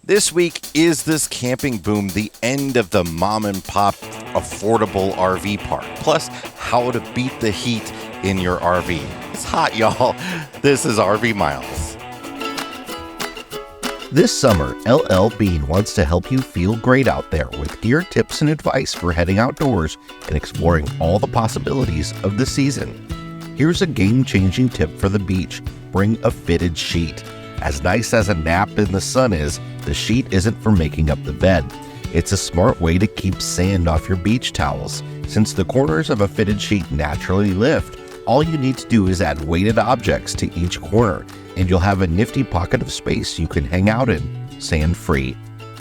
This week, is this camping boom the end of the mom and pop affordable RV park? Plus, how to beat the heat in your RV. It's hot, y'all. This is RV Miles. This summer, LL Bean wants to help you feel great out there with gear tips and advice for heading outdoors and exploring all the possibilities of the season. Here's a game-changing tip for the beach. Bring a fitted sheet. As nice as a nap in the sun is, the sheet isn't for making up the bed. It's a smart way to keep sand off your beach towels. Since the corners of a fitted sheet naturally lift, all you need to do is add weighted objects to each corner, and you'll have a nifty pocket of space you can hang out in, sand-free.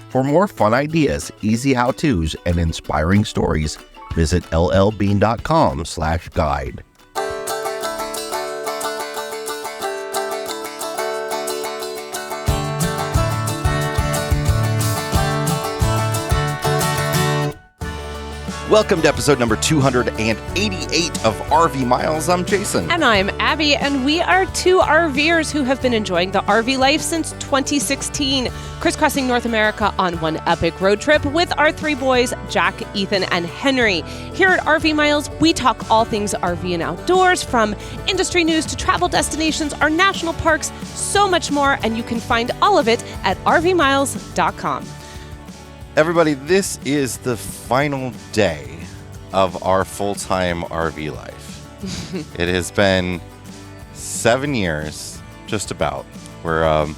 For more fun ideas, easy how-tos, and inspiring stories, visit llbean.com/guide. Welcome to episode number 288 of RV Miles. I'm Jason. And I'm Abby, and we are two RVers who have been enjoying the RV life since 2016, crisscrossing North America on one epic road trip with our three boys, Jack, Ethan, and Henry. Here at RV Miles, we talk all things RV and outdoors, from industry news to travel destinations, our national parks, so much more, and you can find all of it at rvmiles.com. Everybody, this is the final day of our full-time RV life. It has been 7 years, just about. We're going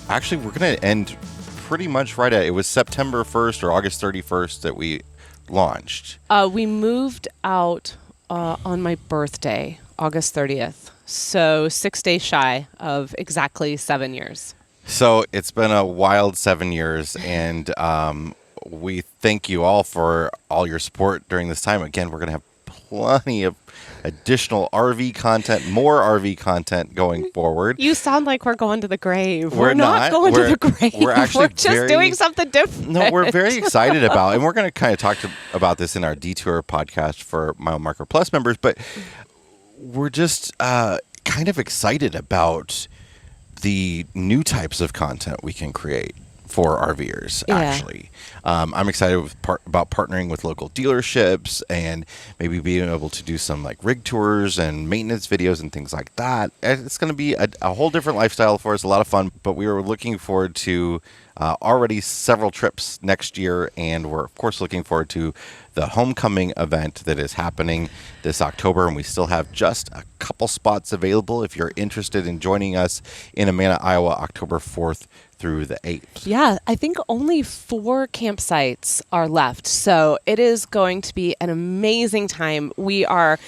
to end pretty much right at, it was September 1st or August 31st that we launched. We moved out on my birthday, August 30th. So 6 days shy of exactly 7 years. So it's been a wild 7 years, and we thank you all for all your support during this time. Again, we're going to have plenty of additional RV content, more RV content going forward. You sound like we're going to the grave. We're not going to the grave. We're actually just doing something different. No, we're very excited about, and we're going to kind of talk about this in our Detour podcast for Mile Marker Plus members, but we're just kind of excited about the new types of content we can create for RVers, actually. I'm excited about partnering with local dealerships and maybe being able to do some like rig tours and maintenance videos and things like that. It's going to be a whole different lifestyle for us, a lot of fun, but we are looking forward to already several trips next year, and we're of course looking forward to the homecoming event that is happening this October, and we still have just a couple spots available if you're interested in joining us in Amana, Iowa, October 4th through the 8th. Yeah, I think only 4 campsites are left, so it is going to be an amazing time. We are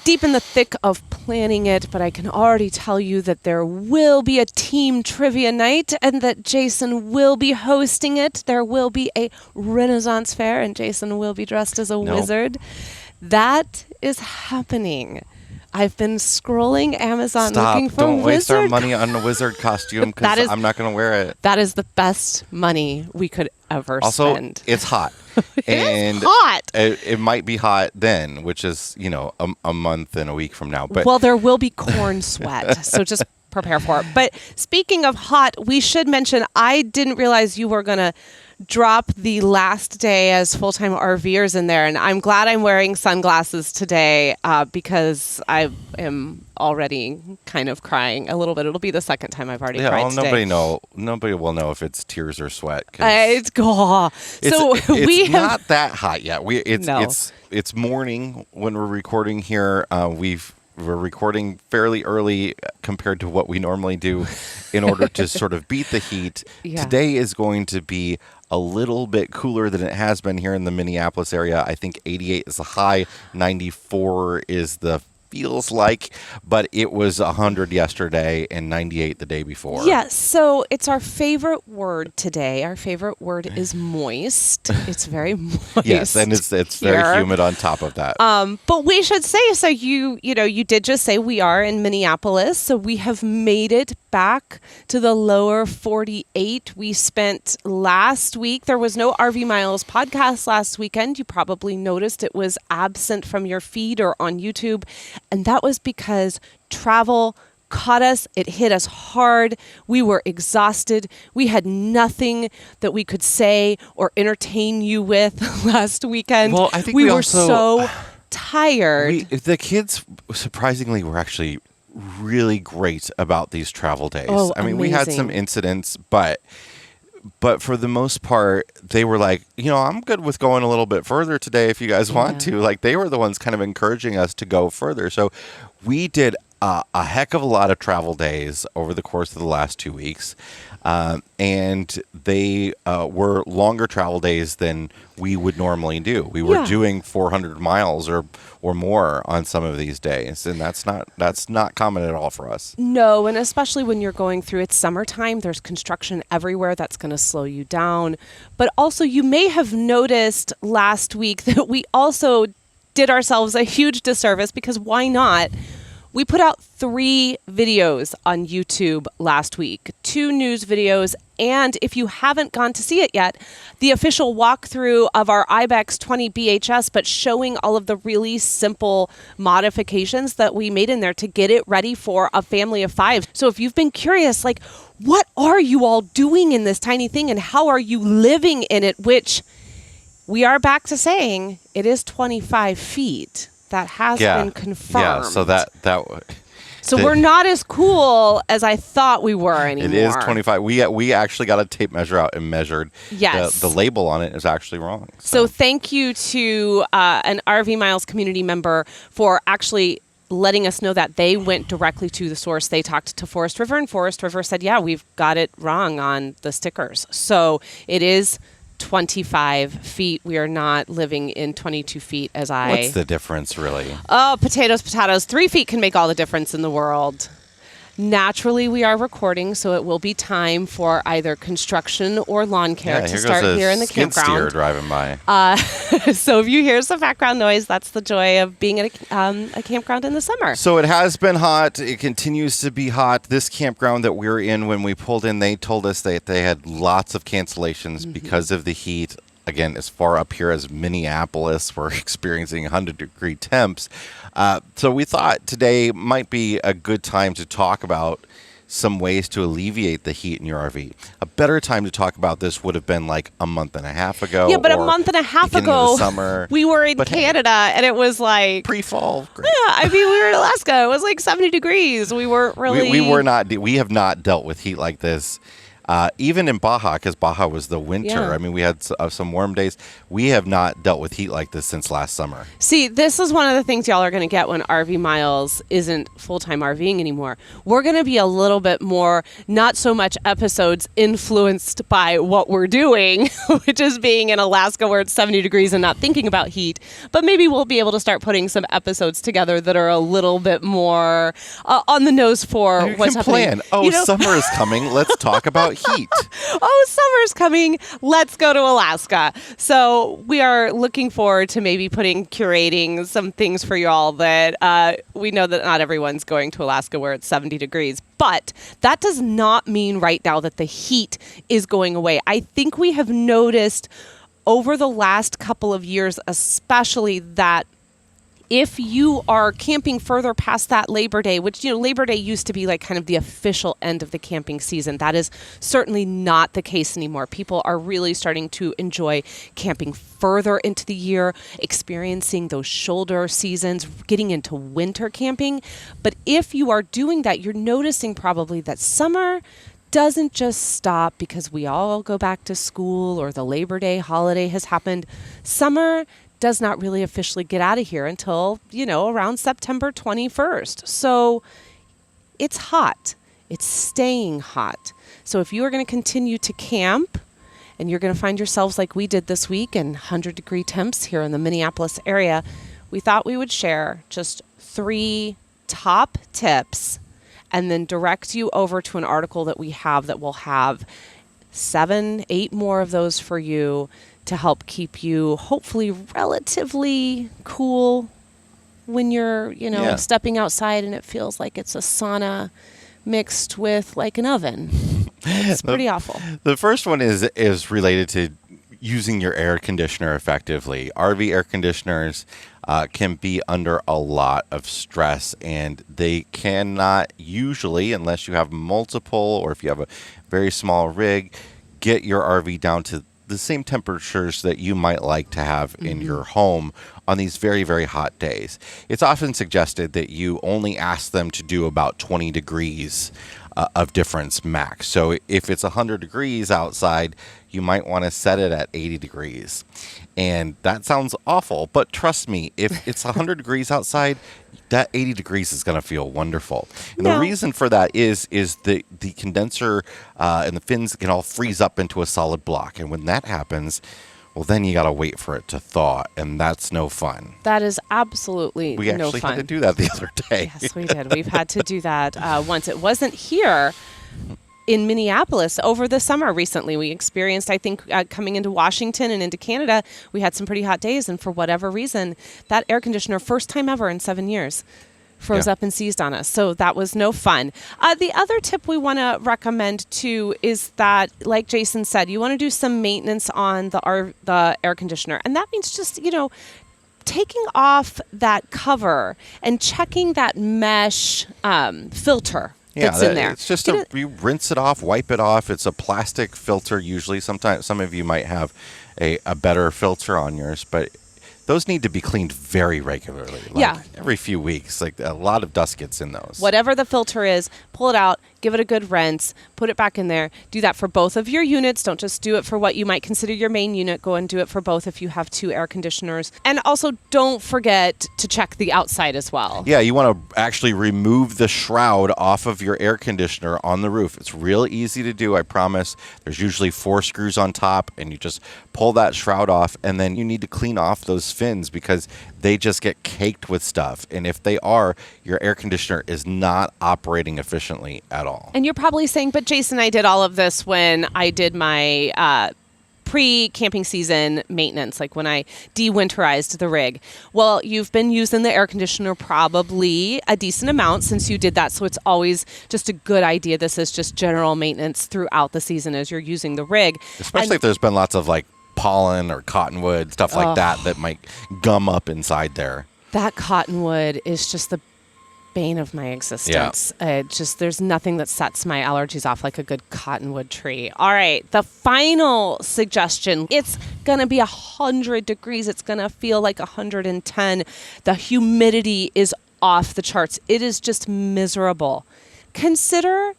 deep in the thick of planning it, but I can already tell you that there will be a team trivia night and that Jason will be hosting it. There will be a Renaissance fair, and Jason will be dressed as a wizard. That is happening. I've been scrolling Amazon looking for Don't waste our wizard money on a wizard costume because I'm not going to wear it. That is the best money we could ever also, spend. it's hot. It is hot. It might be hot then, which is, a month and a week from now. But well, there will be corn sweat, so just prepare for it. But speaking of hot, we should mention, I didn't realize you were going to drop the last day as full-time RVers in there, and I'm glad I'm wearing sunglasses today because I am already kind of crying a little bit. It'll be the second time I've already cried today. Nobody will know if it's tears or sweat. It's not that hot yet. It's morning when we're recording here. We're recording fairly early compared to what we normally do in order to sort of beat the heat. Yeah. Today is going to be a little bit cooler than it has been here in the Minneapolis area. I think 88 is the high, 94 is the feels like, but it was 100 yesterday and 98 the day before. Yeah, so it's our favorite word today. Our favorite word is moist. It's very moist. Yes, and it's very humid on top of that. But we should say, so you did just say we are in Minneapolis, so we have made it back to the lower 48. We spent last week, there was no RV Miles podcast last weekend. You probably noticed it was absent from your feed or on YouTube. And that was because travel caught us. It hit us hard. We were exhausted. We had nothing that we could say or entertain you with last weekend. Well, I think we we were also- so tired. The kids, surprisingly, were actually really great about these travel days. Oh, I mean, we had some amazing. incidents, but for the most part, they were like, I'm good with going a little bit further today if you guys want to. Like, they were the ones kind of encouraging us to go further. So we did a heck of a lot of travel days over the course of the last 2 weeks. And they were longer travel days than we would normally do. We were Yeah. doing 400 miles or more on some of these days, and that's not common at all for us. No, and especially when you're going through, it's summertime, there's construction everywhere that's going to slow you down. But also, you may have noticed last week that we also did ourselves a huge disservice, because why not? We put out 3 videos on YouTube last week, 2 news videos, and if you haven't gone to see it yet, the official walkthrough of our Ibex 20 BHS, but showing all of the really simple modifications that we made in there to get it ready for a family of 5. So if you've been curious, like, what are you all doing in this tiny thing and how are you living in it, which we are back to saying it is 25 feet. That has been confirmed. Yeah, so So we're not as cool as I thought we were anymore. it is 25. We actually got a tape measure out and measured. Yes. The label on it is actually wrong. So thank you to an RV Miles community member for actually letting us know that they went directly to the source. They talked to Forest River, and Forest River said, yeah, we've got it wrong on the stickers. So it is 25 feet. We are not living in 22 feet as I... What's the difference, really? Oh, potatoes. 3 feet can make all the difference in the world. Naturally, we are recording, so it will be time for either construction or lawn care to start here in the skid steer campground. driving by. So if you hear some background noise, that's the joy of being at a campground in the summer. So it has been hot. It continues to be hot. This campground that we were in, when we pulled in, they told us that they had lots of cancellations because of the heat. Again, as far up here as Minneapolis, we're experiencing 100-degree temps. So we thought today might be a good time to talk about some ways to alleviate the heat in your RV. A better time to talk about this would have been like a month and a half ago. Yeah, but a or month and a half beginning ago, of the summer. we were in But hey, Canada, and it was like... pre-fall. Great. Yeah, I mean, we were in Alaska. It was like 70 degrees. We weren't really... We have not dealt with heat like this. Even in Baja, because Baja was the winter. Yeah. I mean, we had some warm days. We have not dealt with heat like this since last summer. See, this is one of the things y'all are going to get when RV Miles isn't full-time RVing anymore. We're going to be a little bit more, not so much episodes influenced by what we're doing, which is being in Alaska where it's 70 degrees and not thinking about heat. But maybe we'll be able to start putting some episodes together that are a little bit more on the nose for You what's can happening. plan. Summer is coming. Let's talk about heat. Oh, summer's coming. Let's go to Alaska. So we are looking forward to maybe curating some things for y'all that we know that not everyone's going to Alaska where it's 70 degrees. But that does not mean right now that the heat is going away. I think we have noticed over the last couple of years, especially, that if you are camping further past that Labor Day, which, Labor Day used to be like kind of the official end of the camping season, that is certainly not the case anymore. People are really starting to enjoy camping further into the year, experiencing those shoulder seasons, getting into winter camping. But if you are doing that, you're noticing probably that summer doesn't just stop because we all go back to school or the Labor Day holiday has happened. Summer does not really officially get out of here until, around September 21st. So it's hot. It's staying hot. So if you are going to continue to camp and you're going to find yourselves like we did this week in 100-degree temps here in the Minneapolis area, we thought we would share just 3 top tips and then direct you over to an article that we have that will have 7, 8 more of those for you to help keep you hopefully relatively cool when you're, stepping outside and it feels like it's a sauna mixed with like an oven. It's pretty awful. The first one is related to using your air conditioner effectively. RV air conditioners can be under a lot of stress, and they cannot usually, unless you have multiple or if you have a very small rig, get your RV down to the same temperatures that you might like to have in your home on these very, very hot days. It's often suggested that you only ask them to do about 20 degrees of difference max. So if it's 100 degrees outside, you might want to set it at 80 degrees. And that sounds awful, but trust me, if it's 100 degrees outside, that 80 degrees is going to feel wonderful. And the reason for that is the condenser and the fins can all freeze up into a solid block. And when that happens, well, then you got to wait for it to thaw, and that's no fun. That is absolutely no fun. We actually had to do that the other day. Yes, we did. We've had to do that once. It wasn't here in Minneapolis over the summer recently. We experienced, I think, coming into Washington and into Canada, we had some pretty hot days, and for whatever reason, that air conditioner, first time ever in 7 years, froze up and seized on us. So that was no fun. The other tip we want to recommend too is that, like Jason said, you want to do some maintenance on the air conditioner, and that means just, taking off that cover and checking that mesh filter. That's in there. It's just you rinse it off, wipe it off. It's a plastic filter usually. Sometimes some of you might have a better filter on yours, but those need to be cleaned very regularly. Every few weeks. Like a lot of dust gets in those. Whatever the filter is, pull it out, give it a good rinse, put it back in there. Do that for both of your units. Don't just do it for what you might consider your main unit. Go and do it for both if you have 2 air conditioners. And also don't forget to check the outside as well. Yeah, you want to actually remove the shroud off of your air conditioner on the roof. It's real easy to do, I promise. There's usually 4 screws on top, and you just pull that shroud off, and then you need to clean off those fins because they just get caked with stuff. And if they are, your air conditioner is not operating efficiently at all. And you're probably saying, but Jason, I did all of this when I did my pre-camping season maintenance, like when I de-winterized the rig. Well, you've been using the air conditioner probably a decent amount since you did that, so it's always just a good idea. This is just general maintenance throughout the season as you're using the rig. Especially if there's been lots of pollen or cottonwood, stuff like that might gum up inside there. That cottonwood is just the bane of my existence. There's nothing that sets my allergies off like a good cottonwood tree. All right, the final suggestion. It's gonna be 100 degrees. It's gonna feel like 110. The humidity is off the charts. It is just miserable. Consider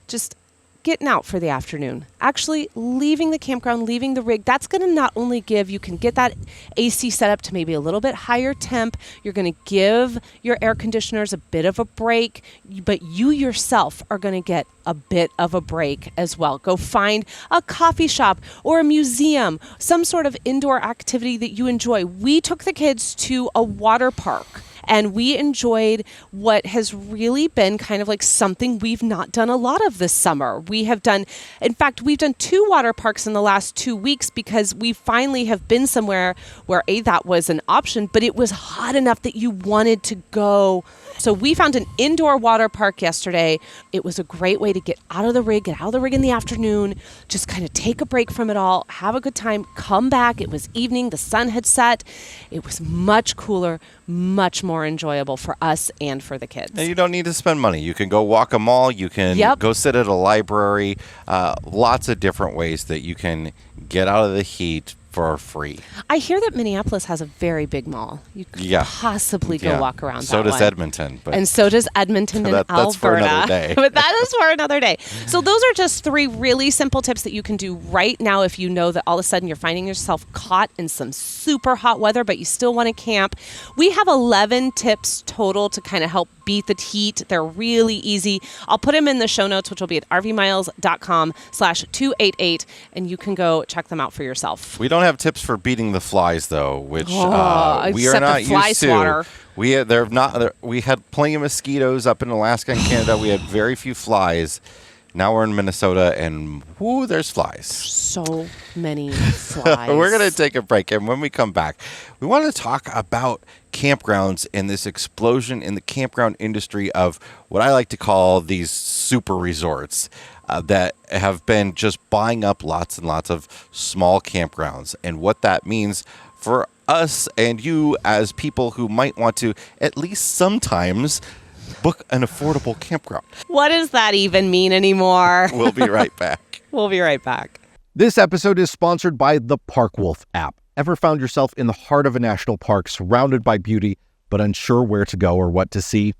just getting out for the afternoon, actually leaving the campground, leaving the rig. That's going to not only you can get that AC set up to maybe a little bit higher temp. You're going to give your air conditioners a bit of a break, but you yourself are going to get a bit of a break as well. Go find a coffee shop or a museum, some sort of indoor activity that you enjoy. We took the kids to a water park, and we enjoyed what has really been kind of like something we've not done a lot of this summer. We've done 2 water parks in the last 2 weeks because we finally have been somewhere where that was an option, but it was hot enough that you wanted to go. So we found an indoor water park yesterday. It was a great way to get out of the rig in the afternoon, just kind of take a break from it all, have a good time, come back. It was evening, the sun had set. It was much cooler, much more enjoyable for us and for the kids. And you don't need to spend money. You can go walk a mall. You can go sit at a library. Lots of different ways that you can get out of the heat for free. I hear that Minneapolis has a very big mall. You could possibly go walk around so that does one. Edmonton. And so does Edmonton and Alberta. That's for another day. But that is for another day. So those are just 3 really simple tips that you can do right now if you know that all of a sudden you're finding yourself caught in some super hot weather, but you still want to camp. We have 11 tips total to kind of help beat the heat. They're really easy. I'll put them in the show notes, which will be at rvmiles.com/288, and you can go check them out for yourself. We don't have tips for beating the flies, though, which we are not used to. We had plenty of mosquitoes up in Alaska and Canada. We had very few flies. Now we're in Minnesota, and there's flies. So many flies. We're going to take a break, and when we come back, we want to talk about campgrounds and this explosion in the campground industry of what I like to call these super resorts that have been just buying up lots and lots of small campgrounds, and what that means for us and you as people who might want to at least sometimes book an affordable campground. What does that even mean anymore? We'll be right back. We'll be right back. This episode is sponsored by the Park Wolf app. Ever found yourself in the heart of a national park surrounded by beauty, but unsure where to go or what to see?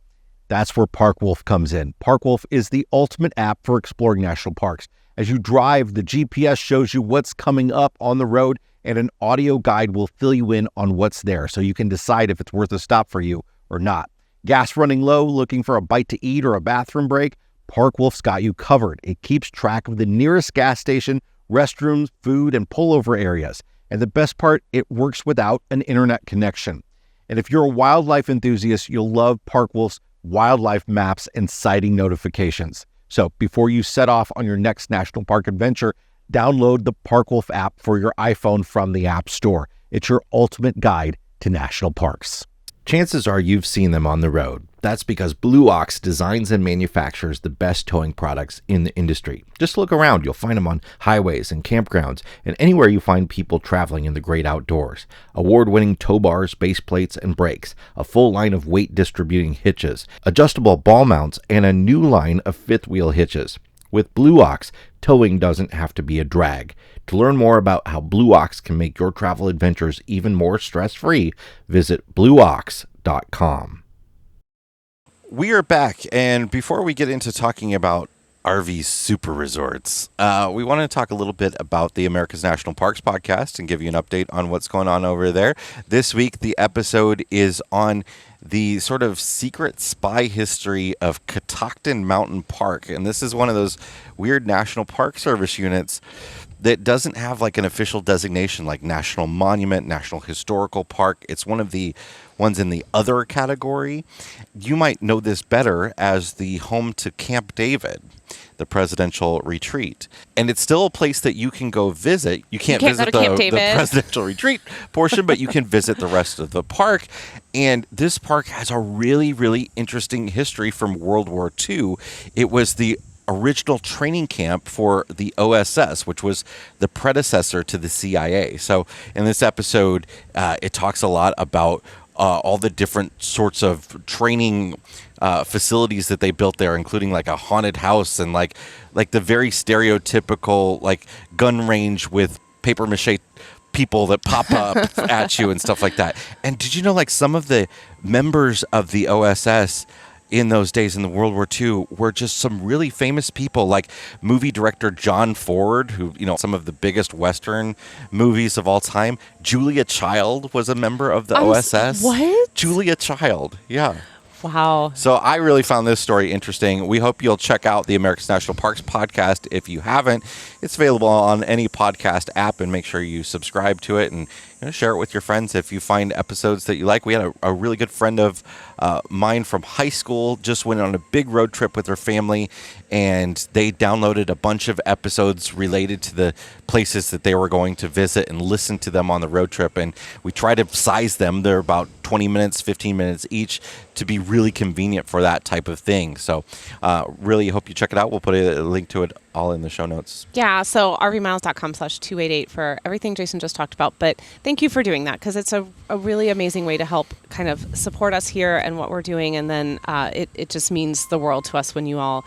That's where Park Wolf comes in. Park Wolf is the ultimate app for exploring national parks. As you drive, the GPS shows you what's coming up on the road, and an audio guide will fill you in on what's there so you can decide if it's worth a stop for you or not. Gas running low, looking for a bite to eat or a bathroom break? Park Wolf's got you covered. It keeps track of the nearest gas station, restrooms, food, and pullover areas. And the best part, it works without an internet connection. And if you're a wildlife enthusiast, you'll love Park Wolf's wildlife maps and sighting notifications. So before you set off on your next national park adventure, download the Park Wolf app for your iPhone from the App Store. It's your ultimate guide to national parks. Chances are you've seen them on the road. That's because Blue Ox designs and manufactures the best towing products in the industry. Just look around. You'll find them on highways and campgrounds and anywhere you find people traveling in the great outdoors. Award-winning tow bars, base plates, and brakes, a full line of weight distributing hitches, adjustable ball mounts, and a new line of fifth wheel hitches. With Blue Ox, towing doesn't have to be a drag. To learn more about how Blue Ox can make your travel adventures even more stress-free, visit blueox.com. We are back, and before we get into talking about RV super resorts, we want to talk a little bit about the America's National Parks podcast and give you an update on what's going on over there. This week, the episode is on the sort of secret spy history of Catoctin Mountain Park, and this is one of those weird National Park Service units that doesn't have like an official designation like National Monument, National Historical Park. It's one of the ones in the other category. You might know this better as the home to Camp David, the presidential retreat. And it's still a place that you can go visit. You can't visit the presidential retreat portion, but you can visit the rest of the park. And this park has a really, really interesting history from World War II. It was the original training camp for the OSS, which was the predecessor to the CIA. So in this episode, it talks a lot about all the different sorts of training facilities that they built there, including like a haunted house and like the very stereotypical like gun range with paper mache people that pop up at you and stuff like that. And did you know like some of the members of the OSS in those days in the World War II were just some really famous people, like movie director John Ford, who, you know, some of the biggest Western movies of all time. Julia Child was a member of the OSS. What? Julia Child, yeah. Wow. So I really found this story interesting. We hope you'll check out the America's National Parks podcast. If you haven't, it's available on any podcast app, and make sure you subscribe to it and share it with your friends if you find episodes that you like. We had a really good friend of mine from high school just went on a big road trip with her family, and they downloaded a bunch of episodes related to the places that they were going to visit and listen to them on the road trip. And we try to size them. They're about 20 minutes, 15 minutes each to be really convenient for that type of thing. So really hope you check it out. We'll put a link to it all in the show notes. Yeah, so rvmiles.com/288 for everything Jason just talked about. But thank you for doing that, because it's a really amazing way to help kind of support us here and what we're doing. And then it just means the world to us when you all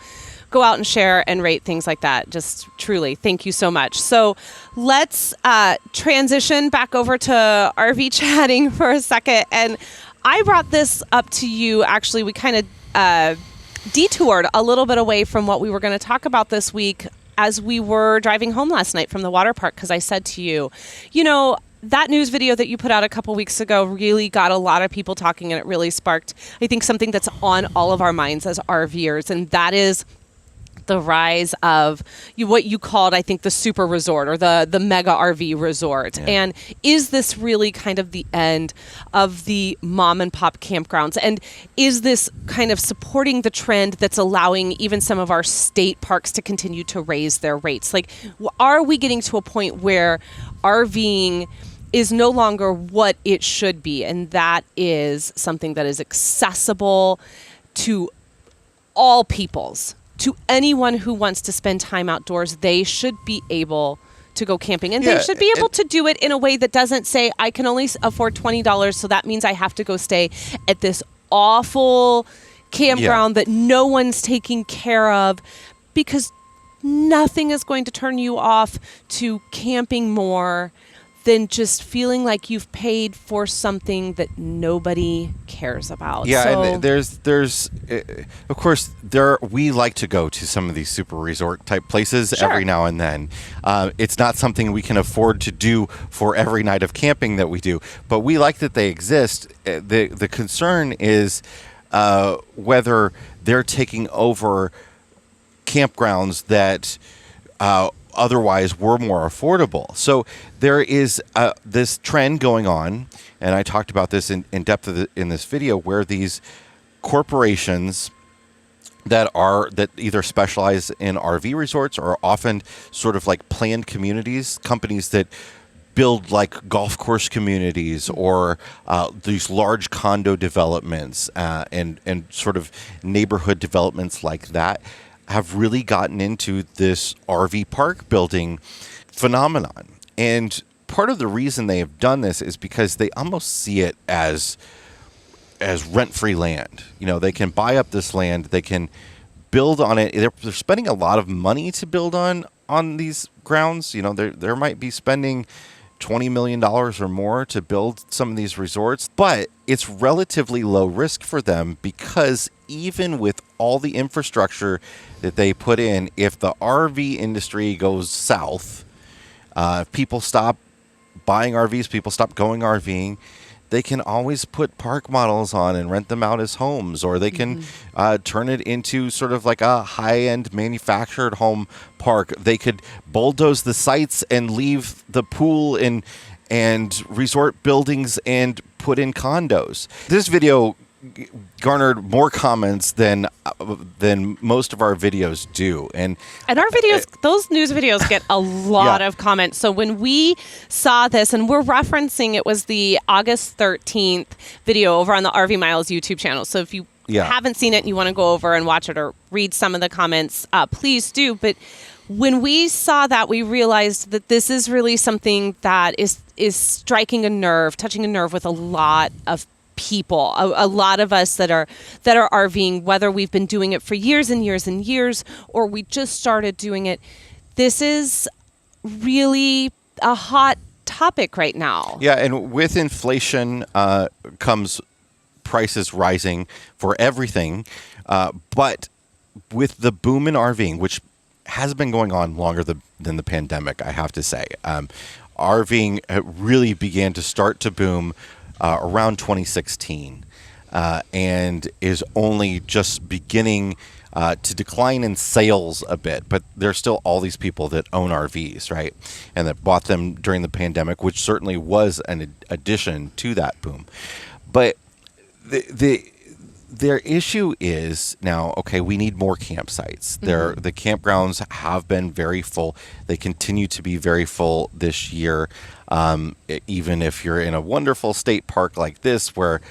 go out and share and rate things like that. Just truly, thank you so much. So let's transition back over to RV chatting for a second. And I brought this up to you. Actually, we kind of detoured a little bit away from what we were going to talk about this week as we were driving home last night from the water park, because I said to you, that news video that you put out a couple weeks ago really got a lot of people talking, and it really sparked, I think, something that's on all of our minds as RVers, and that is the rise of what you called, I think, the super resort or the mega RV resort. Yeah. And is this really kind of the end of the mom and pop campgrounds? And is this kind of supporting the trend that's allowing even some of our state parks to continue to raise their rates? Like, are we getting to a point where RVing is no longer what it should be, and that is something that is accessible to all peoples? To anyone who wants to spend time outdoors, they should be able to go camping. And they should be able to do it in a way that doesn't say, I can only afford $20, so that means I have to go stay at this awful campground that no one's taking care of, because nothing is going to turn you off to camping more than just feeling like you've paid for something that nobody cares about. Yeah, so, and there's of course we like to go to some of these super resort type places every now and then. It's not something we can afford to do for every night of camping that we do, but we like that they exist. The concern is whether they're taking over campgrounds that otherwise were more affordable. So there is this trend going on, and I talked about this in depth in this video, where these corporations that either specialize in RV resorts or often sort of like planned communities, companies that build like golf course communities or these large condo developments and sort of neighborhood developments like that, have really gotten into this RV park building phenomenon. And part of the reason they have done this is because they almost see it as rent-free land. You know, they can buy up this land, they can build on it. They're spending a lot of money to build on these grounds. You know, they might be spending $20 million or more to build some of these resorts, but it's relatively low risk for them, because even with all the infrastructure that they put in, if the RV industry goes south, people stop buying RVs, people stop going RVing, they can always put park models on and rent them out as homes, or they can turn it into sort of like a high-end manufactured home park. They could bulldoze the sites and leave the pool and resort buildings and put in condos. This video garnered more comments than most of our videos do, and our videos, those news videos get a lot of comments. So when we saw this, and we're referencing, it was the August 13th video over on the RV Miles YouTube channel. So if you haven't seen it and you want to go over and watch it or read some of the comments, please do. But when we saw that, we realized that this is really something that is striking a nerve, touching a nerve with a lot of people, a lot of us that are RVing, whether we've been doing it for years and years and years, or we just started doing it. This is really a hot topic right now. Yeah, and with inflation comes prices rising for everything, but with the boom in RVing, which has been going on longer than the pandemic, I have to say, RVing really began to start to boom around 2016, and is only just beginning to decline in sales a bit. But there's still all these people that own RVs, right? And that bought them during the pandemic, which certainly was an addition to that boom. But their issue is now, okay, we need more campsites. The campgrounds have been very full. They continue to be very full this year. Even if you're in a wonderful state park like this, where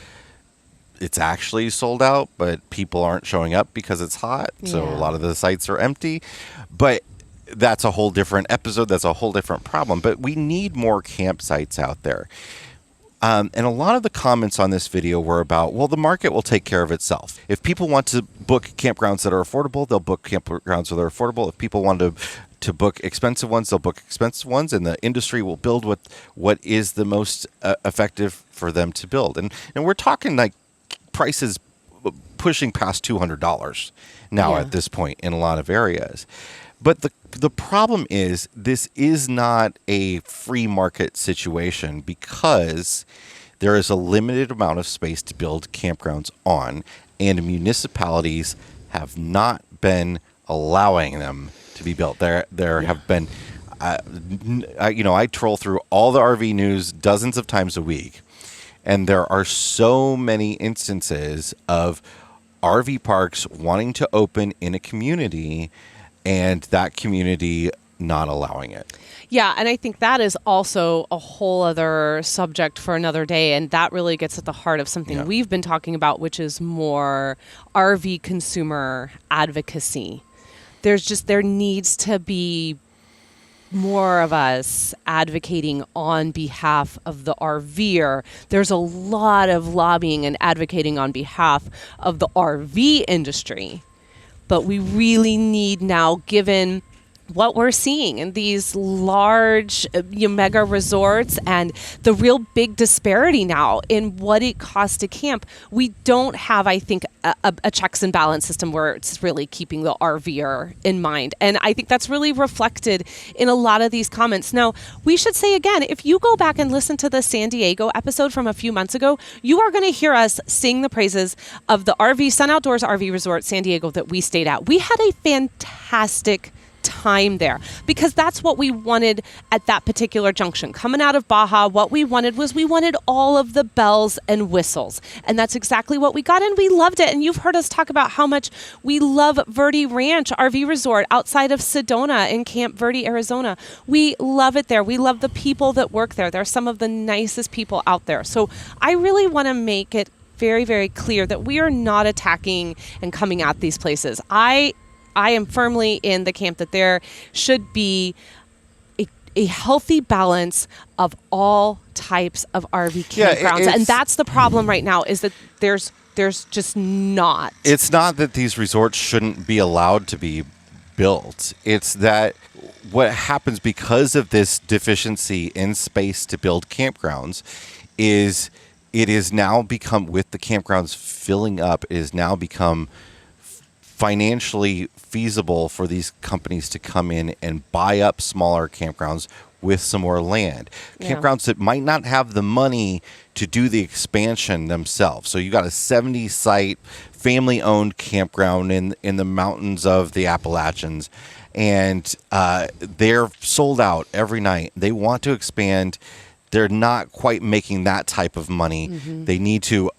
it's actually sold out, but people aren't showing up because it's hot. So a lot of the sites are empty. But that's a whole different episode. That's a whole different problem. But we need more campsites out there. And a lot of the comments on this video were about, well, the market will take care of itself. If people want to book campgrounds that are affordable, they'll book campgrounds that are affordable. If people want to book expensive ones, they'll book expensive ones, and the industry will build what is the most effective for them to build. And we're talking like prices pushing past $200 now at this point in a lot of areas. But the problem is, this is not a free market situation, because there is a limited amount of space to build campgrounds on, and municipalities have not been allowing them to be built. There have been, I troll through all the RV news dozens of times a week, and there are so many instances of RV parks wanting to open in a community, and that community not allowing it. Yeah, and I think that is also a whole other subject for another day, and that really gets at the heart of something we've been talking about, which is more RV consumer advocacy. There needs to be more of us advocating on behalf of the RVer. There's a lot of lobbying and advocating on behalf of the RV industry. But we really need now, given what we're seeing in these large mega resorts and the real big disparity now in what it costs to camp, we don't have, I think, a checks and balance system where it's really keeping the RVer in mind. And I think that's really reflected in a lot of these comments. Now, we should say again, if you go back and listen to the San Diego episode from a few months ago, you are going to hear us sing the praises of the Sun Outdoors RV Resort San Diego that we stayed at. We had a fantastic time there because that's what we wanted at that particular junction. Coming out of Baja, what we wanted all of the bells and whistles. And that's exactly what we got, and we loved it. And you've heard us talk about how much we love Verde Ranch RV Resort outside of Sedona in Camp Verde, Arizona. We love it there. We love the people that work there. They're some of the nicest people out there. So I really want to make it very, very clear that we are not attacking and coming at these places. I am firmly in the camp that there should be a healthy balance of all types of RV campgrounds. And that's the problem right now, is that there's just not. It's not that these resorts shouldn't be allowed to be built. It's that what happens because of this deficiency in space to build campgrounds is it is now become, with the campgrounds filling up, it has now become financially feasible for these companies to come in and buy up smaller campgrounds with some more land. Yeah. Campgrounds that might not have the money to do the expansion themselves. So you got a 70-site family-owned campground in the mountains of the Appalachians, and they're sold out every night. They want to expand. They're not quite making that type of money. Mm-hmm. They need to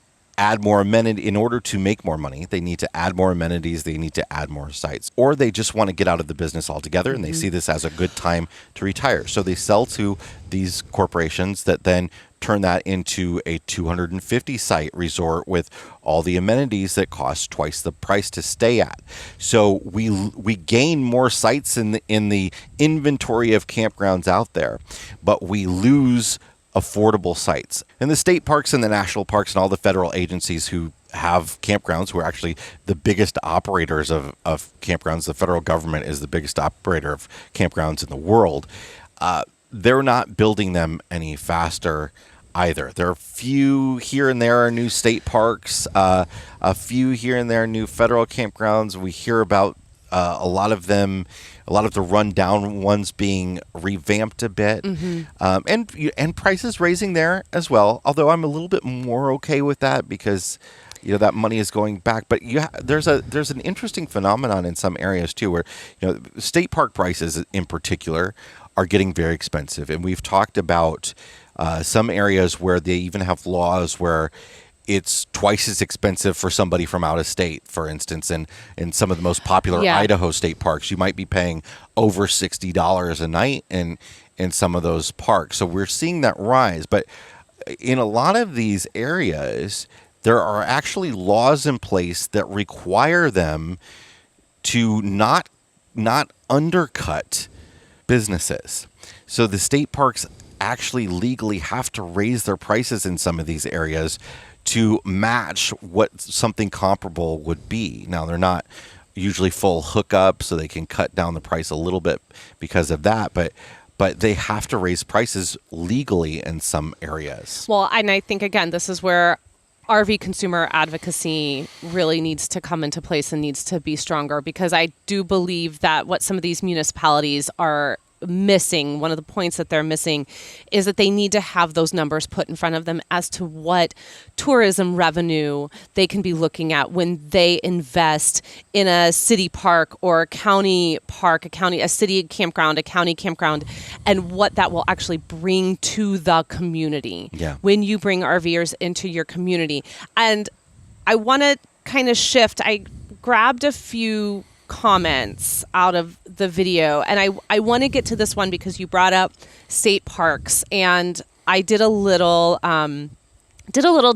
add more amenities. In order to make more money, they need to add more amenities, they need to add more sites, or they just want to get out of the business altogether, and they see this as a good time to retire. So they sell to these corporations that then turn that into a 250-site resort with all the amenities that cost twice the price to stay at. So we gain more sites in the inventory of campgrounds out there, but we lose affordable sites. And the state parks and the national parks and all the federal agencies who have campgrounds, who are actually the biggest operators of campgrounds, the federal government is the biggest operator of campgrounds in the world, they're not building them any faster either. There are a few here and there are new state parks, a few here and there new federal campgrounds. We hear about a lot of the rundown ones being revamped a bit, and prices raising there as well. Although I'm a little bit more okay with that because that money is going back. But there's an interesting phenomenon in some areas too, where state park prices in particular are getting very expensive, and we've talked about some areas where they even have laws where it's twice as expensive for somebody from out of state, for instance. And in some of the most popular Idaho state parks, you might be paying over $60 a night in some of those parks. So we're seeing that rise. But in a lot of these areas, there are actually laws in place that require them to not undercut businesses. So the state parks actually legally have to raise their prices in some of these areas to match what something comparable would be. Now, they're not usually full hookup, so they can cut down the price a little bit because of that, but they have to raise prices legally in some areas. Well, and I think, again, this is where RV consumer advocacy really needs to come into place and needs to be stronger, because I do believe that what some of these municipalities are missing, one of the points that they're missing, is that they need to have those numbers put in front of them as to what tourism revenue they can be looking at when they invest in a city park or a county park, a city campground, a county campground, and what that will actually bring to the community when you bring RVers into your community. And I want to kind of shift. I grabbed a few comments out of the video, and I want to get to this one because you brought up state parks, and I did a little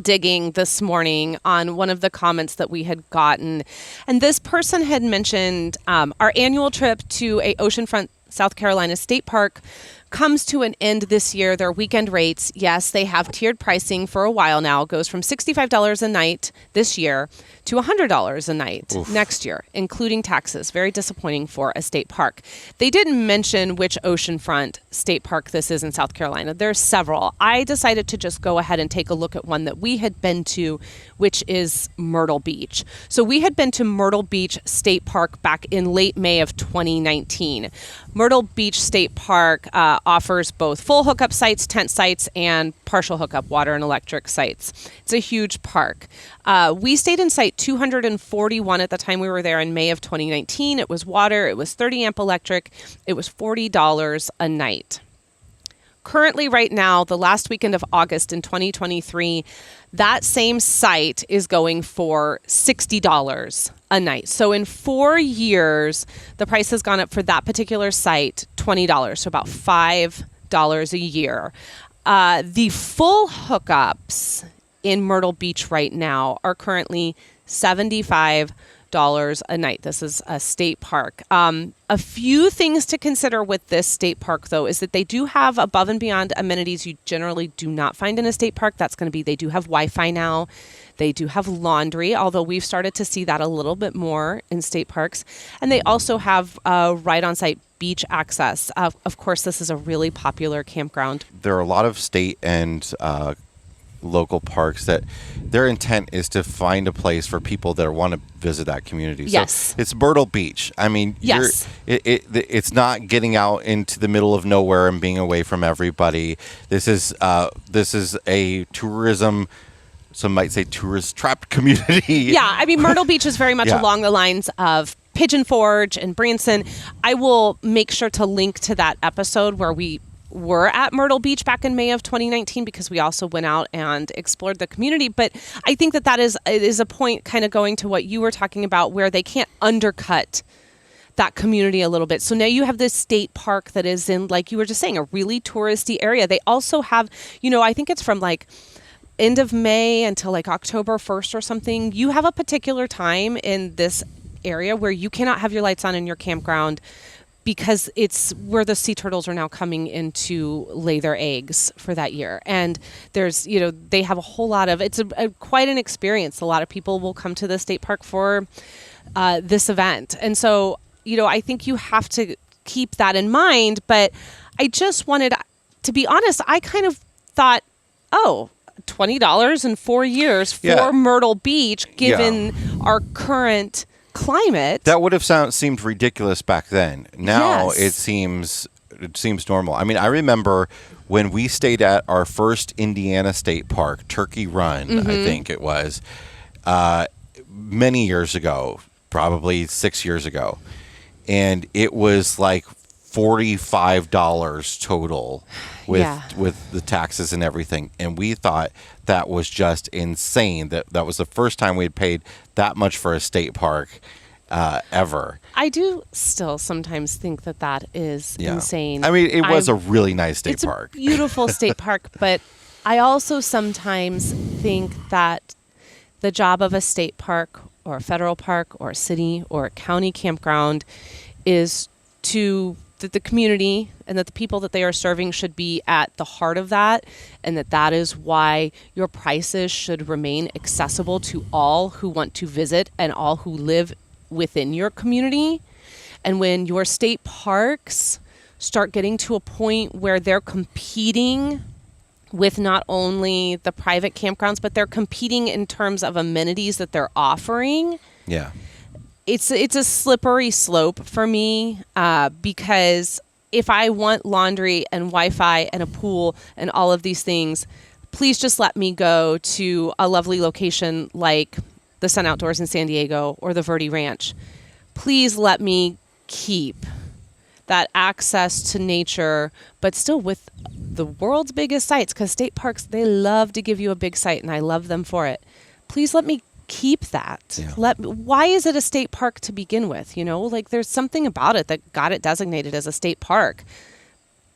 digging this morning on one of the comments that we had gotten, and this person had mentioned our annual trip to a oceanfront South Carolina State Park comes to an end this year. Their weekend rates, yes, they have tiered pricing for a while now. It goes from $65 a night this year to $100 a night next year, including taxes. Very disappointing for a state park. They didn't mention which oceanfront state park this is in South Carolina. There's several. I decided to just go ahead and take a look at one that we had been to, which is Myrtle Beach. So we had been to Myrtle Beach State Park back in late May of 2019. Myrtle Beach State Park offers both full hookup sites, tent sites, and partial hookup water and electric sites. It's a huge park. We stayed in site 241 at the time we were there in May of 2019. It was water. It was 30 amp electric. It was $40 a night. Currently, right now, the last weekend of August in 2023, that same site is going for $60 a night. So in 4 years, the price has gone up for that particular site $20, so about $5 a year. The full hookups in Myrtle Beach right now are currently $75 a night. This is a state park. A few things to consider with this state park, though, is that they do have above and beyond amenities you generally do not find in a state park. That's going to be, they do have Wi-Fi now. They do have laundry, although we've started to see that a little bit more in state parks. And they also have right on-site beach access. Of course, this is a really popular campground. There are a lot of state and local parks that their intent is to find a place for people that want to visit that community. Yes. So it's Myrtle Beach. I mean, yes. It's not getting out into the middle of nowhere and being away from everybody. This is a tourism, some might say tourist trapped community. Yeah, I mean, Myrtle Beach is very much Yeah. along the lines of Pigeon Forge and Branson. I will make sure to link to that episode where we were at Myrtle Beach back in May of 2019, because we also went out and explored the community. But I think that is a point kind of going to what you were talking about, where they can't undercut that community a little bit. So now you have this state park that is in, like you were just saying, a really touristy area. They also have, I think it's from like end of May until like October 1st or something. You have a particular time in this area where you cannot have your lights on in your campground, because it's where the sea turtles are now coming in to lay their eggs for that year. And there's, they have a whole lot of, it's quite an experience. A lot of people will come to the state park for this event. And so, I think you have to keep that in mind. But I just wanted, to be honest, I kind of thought, $20 in 4 years for Myrtle Beach, given our current climate. That would have seemed ridiculous back then. Now Yes. it seems normal. I mean, I remember when we stayed at our first Indiana State Park, Turkey Run, I think it was, many years ago, probably 6 years ago, and it was like $45 total with the taxes and everything. And we thought that was just insane. That was the first time we had paid that much for a state park ever. I do still sometimes think that is insane. I mean, it was a really nice state park. It's a beautiful state park, but I also sometimes think that the job of a state park or a federal park or a city or a county campground is that the community and that the people that they are serving should be at the heart of that, and that is why your prices should remain accessible to all who want to visit and all who live within your community. And when your state parks start getting to a point where they're competing with not only the private campgrounds, but they're competing in terms of amenities that they're offering, it's a slippery slope for me, because if I want laundry and Wi-Fi and a pool and all of these things, please just let me go to a lovely location like the Sun Outdoors in San Diego or the Verde Ranch. Please let me keep that access to nature, but still with the world's biggest sites, because state parks, they love to give you a big site, and I love them for it. Please let me keep that. Why is it a state park to begin with? Like there's something about it that got it designated as a state park.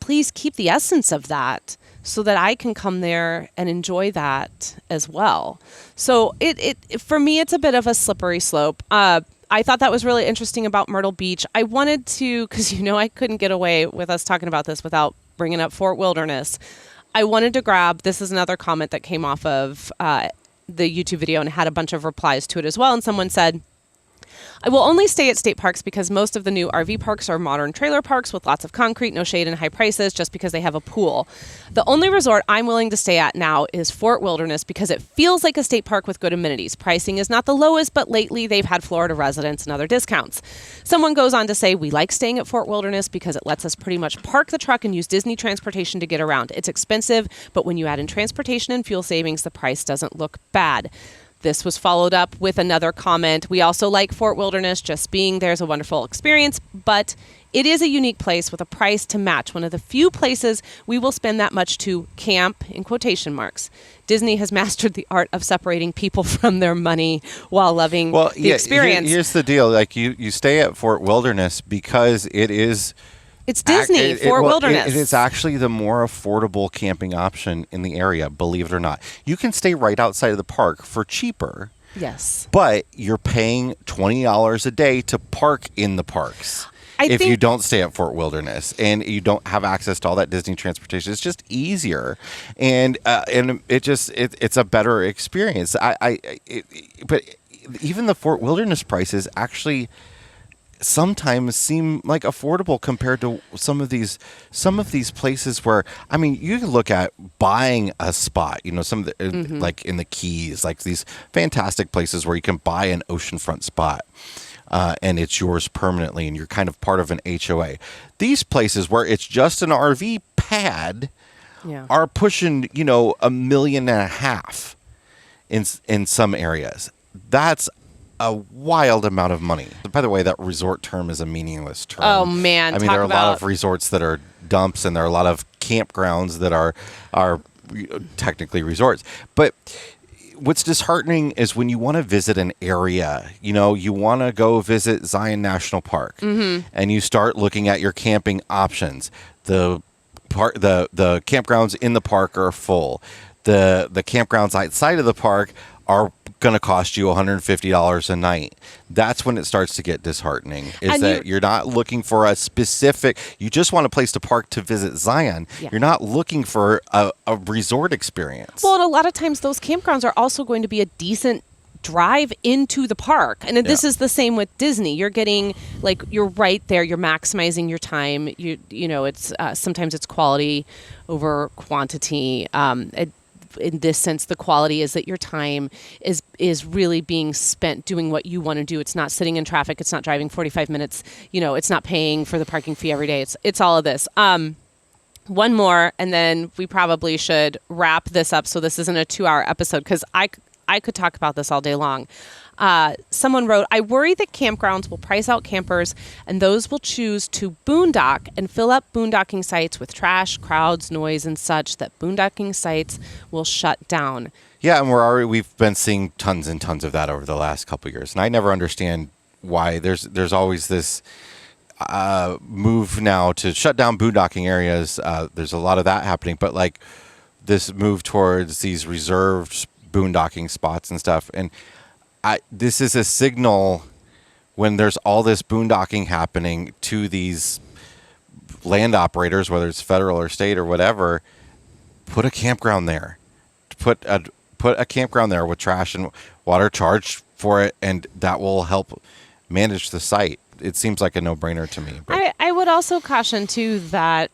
Please keep the essence of that so that I can come there and enjoy that as well. So it for me, it's a bit of a slippery slope. I thought that was really interesting about Myrtle Beach. I wanted to, because I couldn't get away with us talking about this without bringing up Fort Wilderness. I wanted to grab, this is another comment that came off of the YouTube video and had a bunch of replies to it as well. And someone said, I will only stay at state parks because most of the new RV parks are modern trailer parks with lots of concrete, no shade, and high prices just because they have a pool. The only resort I'm willing to stay at now is Fort Wilderness because it feels like a state park with good amenities. Pricing is not the lowest, but lately they've had Florida residents and other discounts. Someone goes on to say, we like staying at Fort Wilderness because it lets us pretty much park the truck and use Disney transportation to get around. It's expensive, but when you add in transportation and fuel savings, the price doesn't look bad. This was followed up with another comment. We also like Fort Wilderness. Just being there is a wonderful experience, but it is a unique place with a price to match. One of the few places we will spend that much to camp, in quotation marks. Disney has mastered the art of separating people from their money while loving the experience. Here's the deal. Like you stay at Fort Wilderness because it is... It's Disney, Fort Wilderness. It is actually the more affordable camping option in the area, believe it or not. You can stay right outside of the park for cheaper. Yes. But you're paying $20 a day to park in the parks if you don't stay at Fort Wilderness and you don't have access to all that Disney transportation. It's just easier, and it's a better experience. But even the Fort Wilderness prices actually sometimes seem like affordable compared to some of these places where, I mean, you can look at buying a spot, some of the like in the Keys, like these fantastic places where you can buy an oceanfront spot and it's yours permanently and you're kind of part of an HOA. These places where it's just an RV pad are pushing, $1.5 million in some areas. That's a wild amount of money. By the way, that resort term is a meaningless term. Oh man! I mean, there are a lot of resorts that are dumps, and there are a lot of campgrounds that are technically resorts. But what's disheartening is when you want to visit an area. You want to go visit Zion National Park, and you start looking at your camping options. The campgrounds in the park are full. The campgrounds outside of the park are going to cost you $150 a night. That's when it starts to get disheartening, you're not looking for a specific, you just want a place to park to visit Zion. Yeah. You're not looking for a resort experience. Well, and a lot of times those campgrounds are also going to be a decent drive into the park. And this is the same with Disney. You're getting, you're right there. You're maximizing your time. It's sometimes it's quality over quantity. In this sense, the quality is that your time is really being spent doing what you want to do. It's not sitting in traffic. It's not driving 45 minutes. It's not paying for the parking fee every day. It's all of this. One more, and then we probably should wrap this up so this isn't a 2-hour episode because I could talk about this all day long. Someone wrote, I worry that campgrounds will price out campers and those will choose to boondock and fill up boondocking sites with trash, crowds, noise, and such that boondocking sites will shut down. Yeah, and we've been seeing tons and tons of that over the last couple of years. And I never understand why there's always this move now to shut down boondocking areas. There's a lot of that happening, but this move towards these reserved boondocking spots and stuff. And this is a signal when there's all this boondocking happening to these land operators, whether it's federal or state or whatever. Put a campground there. Put a campground there with trash and water, charge for it, and that will help manage the site. It seems like a no-brainer to me. I would also caution too that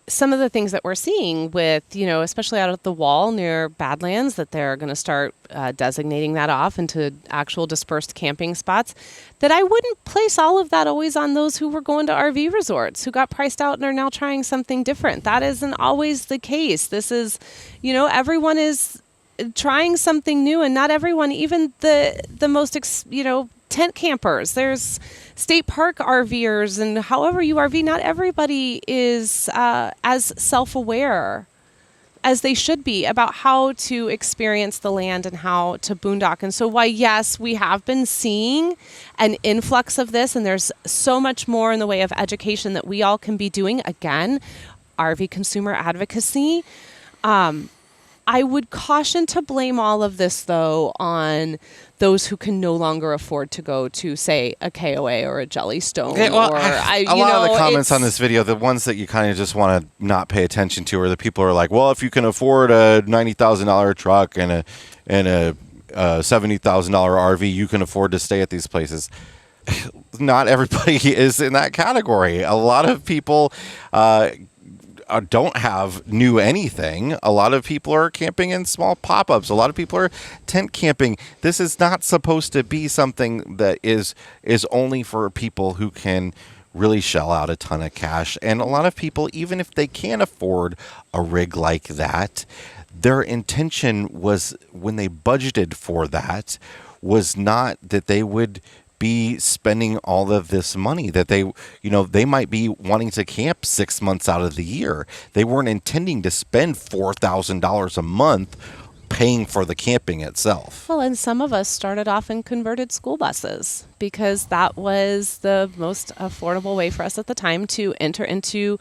some of the things that we're seeing with, especially out at the wall near Badlands, that they're going to start designating that off into actual dispersed camping spots, that I wouldn't place all of that always on those who were going to RV resorts, who got priced out and are now trying something different. That isn't always the case. This is, everyone is trying something new, and not everyone, even the most, tent campers. There's state park RVers, and however you RV, not everybody is as self-aware as they should be about how to experience the land and how to boondock. And so yes, we have been seeing an influx of this, and there's so much more in the way of education that we all can be doing. Again, RV consumer advocacy. I would caution to blame all of this, though, on those who can no longer afford to go to, say, a KOA or a Jellystone. Okay, well, or a lot of the comments on this video, the ones that you kind of just want to not pay attention to, are the people who are like, well, if you can afford a $90,000 truck and a $70,000 RV, you can afford to stay at these places. Not everybody is in that category. A lot of people don't have new anything. A lot of people are camping in small pop-ups. A lot of people are tent camping. This is not supposed to be something that is only for people who can really shell out a ton of cash. And a lot of people, even if they can't afford a rig like that, their intention was, when they budgeted for that, was not that they would be spending all of this money, that they might be wanting to camp 6 months out of the year. They weren't intending to spend $4,000 a month paying for the camping itself. Well, and some of us started off in converted school buses because that was the most affordable way for us at the time to enter into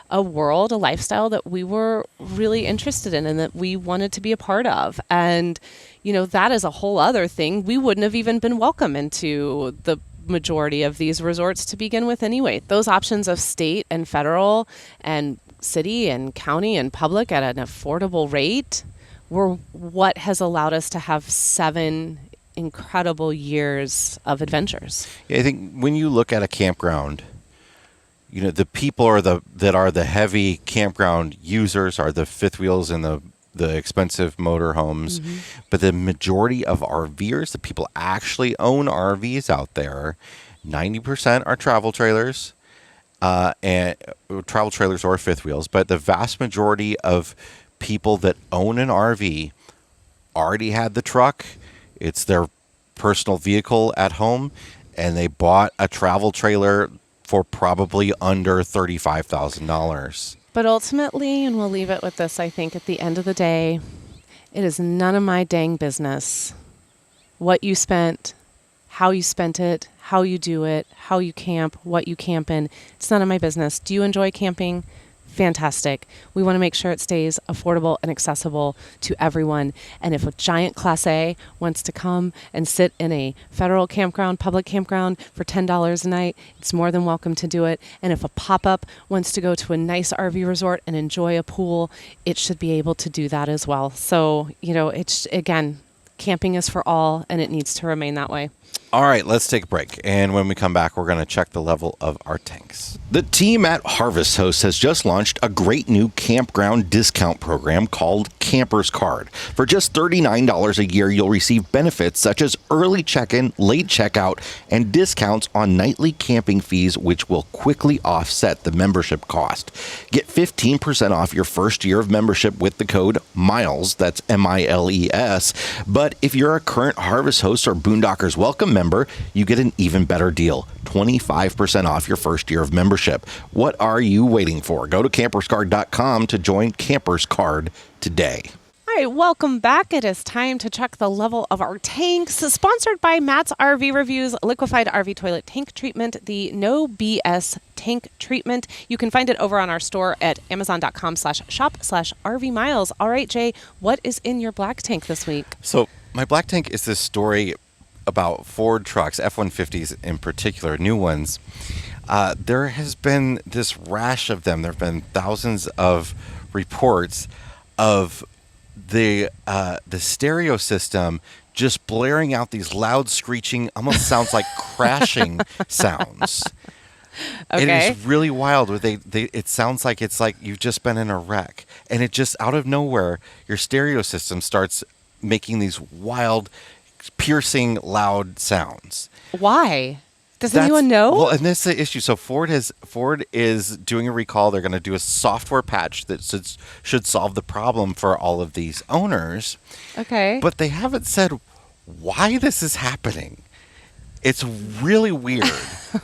a world, a lifestyle that we were really interested in and that we wanted to be a part of. And, that is a whole other thing. We wouldn't have even been welcome into the majority of these resorts to begin with anyway. Those options of state and federal and city and county and public at an affordable rate were what has allowed us to have 7 incredible years of adventures. Yeah, I think when you look at a campground, the people that are the heavy campground users are the fifth wheels and the expensive motor homes. Mm-hmm. But the majority of RVers, the people actually own RVs out there, 90% are travel trailers, and travel trailers or fifth wheels. But the vast majority of people that own an RV already had the truck. It's their personal vehicle at home, and they bought a travel trailer for probably under $35,000. But ultimately, and we'll leave it with this, I think at the end of the day, it is none of my dang business what you spent, how you spent it, how you do it, how you camp, what you camp in. It's none of my business. Do you enjoy camping? Fantastic. We want to make sure it stays affordable and accessible to everyone. And if a giant Class A wants to come and sit in a federal campground, public campground for $10 a night, it's more than welcome to do it. And if a pop-up wants to go to a nice RV resort and enjoy a pool, it should be able to do that as well. So, it's, again, camping is for all, and it needs to remain that way. All right, let's take a break. And when we come back, we're going to check the level of our tanks. The team at Harvest Host has just launched a great new campground discount program called Camper's Card. For just $39 a year, you'll receive benefits such as early check-in, late checkout, and discounts on nightly camping fees, which will quickly offset the membership cost. Get 15% off your first year of membership with the code MILES, that's MILES. But if you're a current Harvest Host or Boondockers Welcome member, you get an even better deal, 25% off your first year of membership. What are you waiting for? Go to camperscard.com to join Campers Card today. All right, welcome back. It is time to check the level of our tanks. Sponsored by Matt's RV Reviews, Liquefied RV Toilet Tank Treatment, the No BS Tank Treatment. You can find it over on our store at amazon.com/shop/RV Miles. All right, Jay, what is in your black tank this week? So my black tank is this story about Ford trucks, F-150s in particular, new ones. There has been this rash of them. There have been thousands of reports of the stereo system just blaring out these loud screeching, almost sounds like crashing sounds. Okay. It is really wild. It sounds like it's like you've just been in a wreck, and it just out of nowhere, your stereo system starts making these wild, piercing, loud sounds. Why? Does anyone know? Well, and this is the issue. So Ford is doing a recall. They're going to do a software patch that should solve the problem for all of these owners. Okay. But they haven't said why this is happening. It's really weird.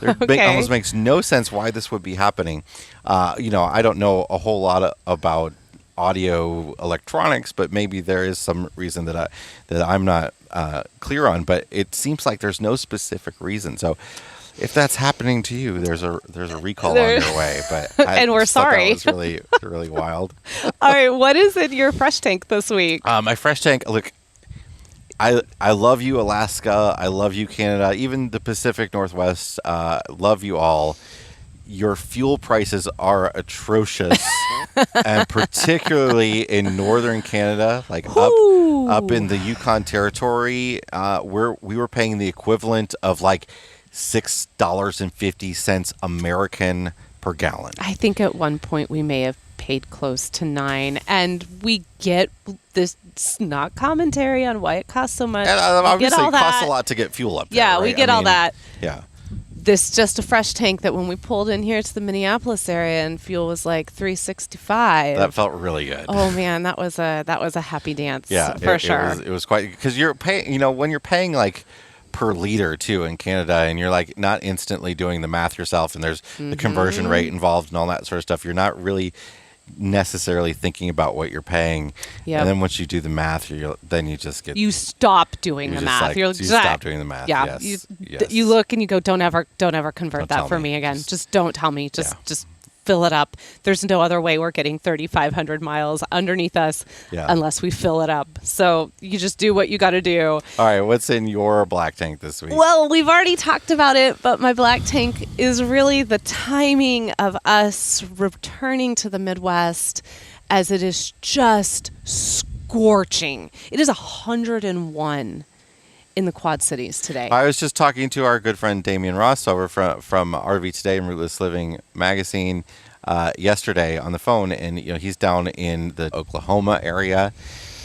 It almost makes no sense why this would be happening. I don't know a whole lot about audio electronics, but maybe there is some reason that I'm not clear on. But it seems like there's no specific reason. So if that's happening to you, there's a recall on your way. But And we're just thought sorry. That was really wild. All right, what is in your fresh tank this week? My fresh tank. Look, I love you, Alaska. I love you, Canada. Even the Pacific Northwest. Love you all. Your fuel prices are atrocious, and particularly in northern Canada, like up in the Yukon Territory, we were paying the equivalent of like $6.50 American per gallon. I think at one point we may have paid close to $9, and we get this not commentary on why it costs so much. And We obviously, get all it costs that. a lot to get fuel up there. Yeah, right? we get all that. Yeah. This just a fresh tank that when we pulled in here to the Minneapolis area and fuel was like $3.65. That felt really good. Oh man, that was a happy dance. Yeah, for sure. It was quite, because you're paying. When you're paying like per liter too in Canada, and you're like not instantly doing the math yourself, and there's the conversion rate involved and all that sort of stuff. You're not really necessarily thinking about what you're paying. Yep. And then once you do the math, then you just get You stop doing you're the just math. like, You're you stop doing the math. Yeah, Yes. you look and you go, don't ever convert Don't that tell for me. me again. Just don't tell me. Just fill it up. There's no other way we're getting 3,500 miles underneath us unless we fill it up. So you just do what you got to do. All right, what's in your black tank this week? Well, we've already talked about it, but my black tank is really the timing of us returning to the Midwest, as it is just scorching. It is 101 in the Quad Cities today. I was just talking to our good friend Damian Ross over from RV Today and Rootless Living magazine yesterday on the phone, and he's down in the Oklahoma area,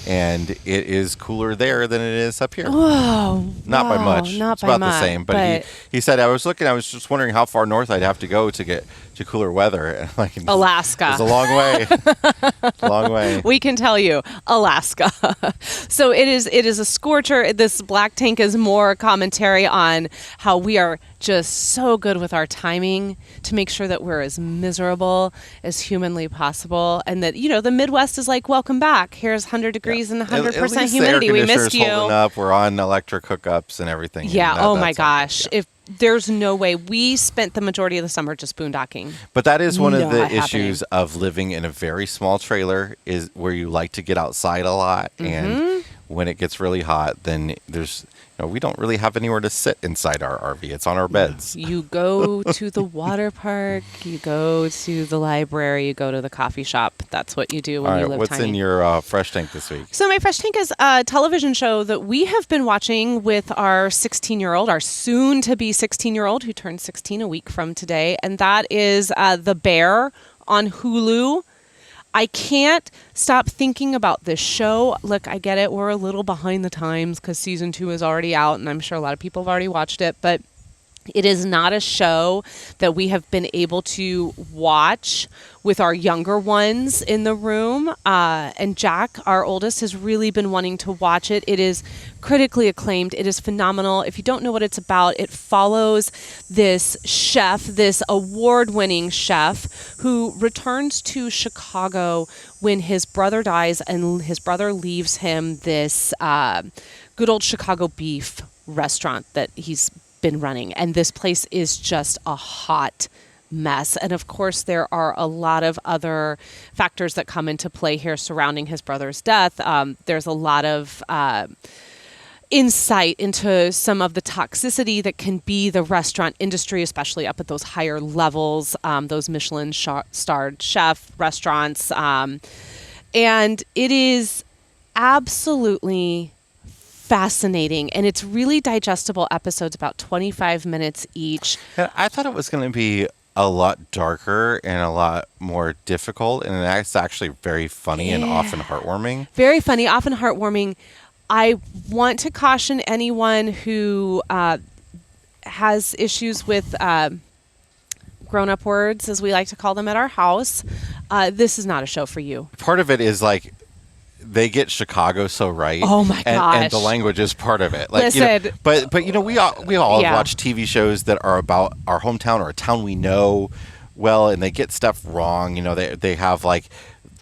and it is cooler there than it is up here. Oh, Not by much. Not it's by about much, the same. But he said, I was just wondering how far north I'd have to go to get to cooler weather. And Alaska. It's a long way. It's a long way. We can tell you, Alaska. So it is a scorcher. This black tank is more commentary on how we are just so good with our timing to make sure that we're as miserable as humanly possible, and that the Midwest is like, welcome back. Here's 100 degrees and 100% humidity. We missed you. Holding up. We're on electric hookups and everything. Yeah. And Oh my that's gosh. Yeah. If there's no way, we spent the majority of the summer just boondocking. But that is one of the Not issues of living in a very small trailer, is where you like to get outside a lot. And when it gets really hot, then there's, we don't really have anywhere to sit inside our RV. It's on our beds. You go to the water park, you go to the library, you go to the coffee shop. That's what you do when you live what's tiny. in your fresh tank this week? So my fresh tank is a television show that we have been watching with our 16-year-old, our soon-to-be 16-year-old, who turned 16 a week from today, and that is The Bear on Hulu. I can't stop thinking about this show. Look, I get it. We're a little behind the times because season 2 is already out, and I'm sure a lot of people have already watched it, but it is not a show that we have been able to watch with our younger ones in the room. And Jack, our oldest, has really been wanting to watch it. It is critically acclaimed. It is phenomenal. If you don't know what it's about, it follows this chef, this award-winning chef, who returns to Chicago when his brother dies, and his brother leaves him this good old Chicago beef restaurant that he's been running, and this place is just a hot mess. And of course, there are a lot of other factors that come into play here surrounding his brother's death. There's a lot of insight into some of the toxicity that can be the restaurant industry, especially up at those higher levels, those Michelin starred chef restaurants. And it is absolutely fascinating, and it's really digestible episodes, about 25 minutes each. Yeah, I thought it was going to be a lot darker and a lot more difficult, and it's actually very funny and often heartwarming. Very funny, often heartwarming. I want to caution anyone who has issues with grown-up words, as we like to call them at our house. This is not a show for you. Part of it is like, they get Chicago so right. Oh my gosh! And the language is part of it. Like, Listen, but we all watch TV shows that are about our hometown or a town we know well, and they get stuff wrong. They have like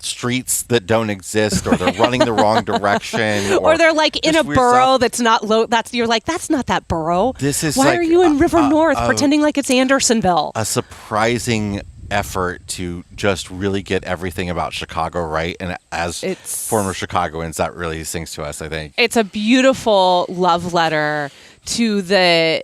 streets that don't exist, or they're running the wrong direction, or they're like in a weird borough stuff. that's not low. You're like, that's not that borough. This is Why like are you in River North pretending like it's Andersonville? a surprising effort to just really get everything about Chicago right. And as former Chicagoans, that really sings to us, I think. It's a beautiful love letter to the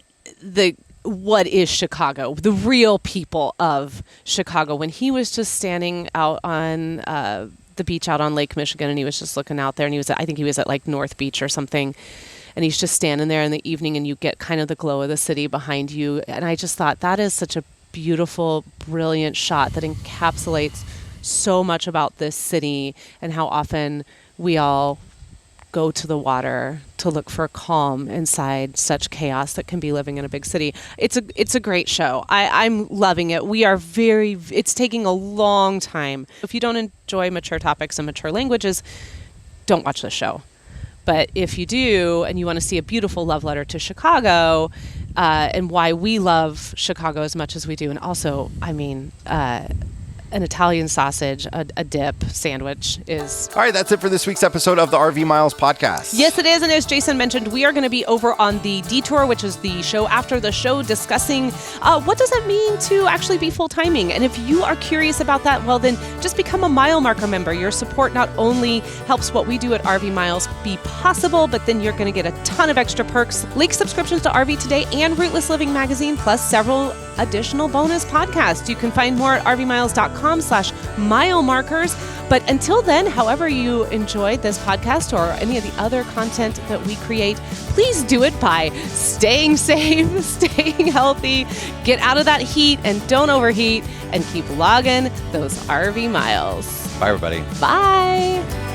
what is Chicago, the real people of Chicago. When he was just standing out on the beach out on Lake Michigan, and he was just looking out there, and I think he was at like North Beach or something, and he's just standing there in the evening, and you get kind of the glow of the city behind you. And I just thought that is such a beautiful, brilliant shot that encapsulates so much about this city and how often we all go to the water to look for calm inside such chaos that can be living in a big city. It's a great show. I'm loving it. It's taking a long time. If you don't enjoy mature topics and mature languages, don't watch the show. But if you do, and you want to see a beautiful love letter to Chicago, and why we love Chicago as much as we do, and also, I mean, an Italian sausage, a dip sandwich is... All right, that's it for this week's episode of the RV Miles podcast. Yes, it is. And as Jason mentioned, we are going to be over on the Detour, which is the show after the show, discussing what does it mean to actually be full-timing. And if you are curious about that, well, then just become a Mile Marker member. Your support not only helps what we do at RV Miles be possible, but then you're going to get a ton of extra perks, like subscriptions to RV Today and Rootless Living magazine, plus several additional bonus podcasts. You can find more at rvmiles.com/mile markers. But until then, however you enjoyed this podcast or any of the other content that we create, please do it by staying safe, staying healthy, get out of that heat and don't overheat, and keep logging those RV miles. Bye, everybody. Bye.